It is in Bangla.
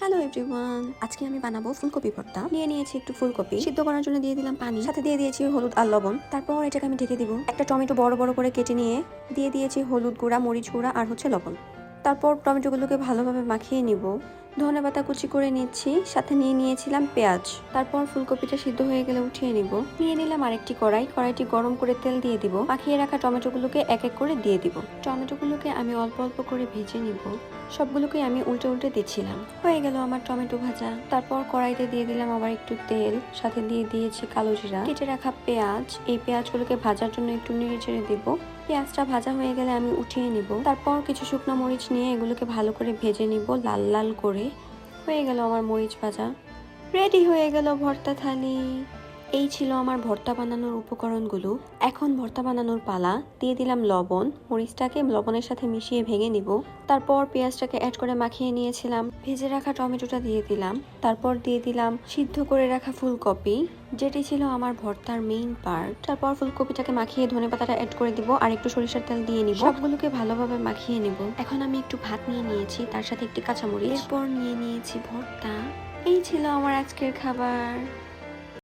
হ্যালো এভরিওয়ান, আজকে আমি বানাবো ফুলকপি ভর্তা। নিয়ে নিয়েছি একটু ফুলকপি, সিদ্ধ করার জন্য দিয়ে দিলাম পানি, সাথে দিয়ে দিয়েছি হলুদ আর লবণ। তারপর এটাকে আমি ঢেকে দিব। একটা টমেটো বড় বড় করে কেটে নিয়ে দিয়ে দিয়েছি হলুদ গুঁড়া, মরিচ গুঁড়া আর লবণ। তারপর টমেটোগুলোকে ভালোভাবে মাখিয়ে নিব। ধনেপাতা কুচি করে নিচ্ছি, সাথে নিয়ে নিয়েছিলাম পেঁয়াজ। তারপর ফুলকপিটা সিদ্ধ হয়ে গেলে উঠিয়ে নিব। নিয়ে নিলাম আরেকটি কড়াইটি গরম করে তেল দিয়ে দিব। মাখিয়ে রাখা টমেটোগুলোকে এক এক করে দিয়ে দিব। টমেটোগুলোকে আমি অল্প অল্প করে ভেজে নিব। সবগুলোকে আমি উল্টে উল্টে দিচ্ছিলাম। হয়ে গেল আমার টমেটো ভাজা। তারপর কড়াইতে দিয়ে দিলাম আবার একটু তেল, সাথে দিয়ে দিয়েছি কালো জিরা, কেটে রাখা পেঁয়াজ। এই পেঁয়াজগুলোকে ভাজার জন্য একটু নেড়ে চেড়ে দিব। পেঁয়াজটা ভাজা হয়ে গেলে আমি উঠিয়ে নিব। তারপর কিছু শুকনো মরিচ নিয়ে এগুলোকে ভালো করে ভেজে নিব, লাল লাল করে। হয়ে গেল আমার মরিচ ভাজা। রেডি হয়ে গেল ভর্তা থালি। এই ছিল আমার ভর্তা বানানোর উপকরণগুলো। এখন ভর্তা বানানোর পালা। দিয়ে দিলাম লবণ, মরিচটাকে লবণের সাথে মিশিয়ে ভেঙে নিব। তারপর পেঁয়াজটাকে অ্যাড করে মাখিয়ে নিয়েছিলাম। ভেজে রাখা টমেটোটা দিয়ে দিলাম। তারপর দিয়ে দিলাম সিদ্ধ করে রাখা ফুলকপি, যেটি ছিল আমার ভর্তার মেইন পার্ট। তারপর ফুলকপিটাকে মাখিয়ে ধনেপাতাটা অ্যাড করে দিব আর একটু সরিষার তেল দিয়ে নিব। সবগুলোকে ভালোভাবে মাখিয়ে নিব। এখন আমি একটু ভাত নিয়ে নিয়েছি, তার সাথে একটি কাঁচামরিচ। এরপর নিয়ে নিয়েছি ভর্তা। এই ছিল আমার আজকের খাবার।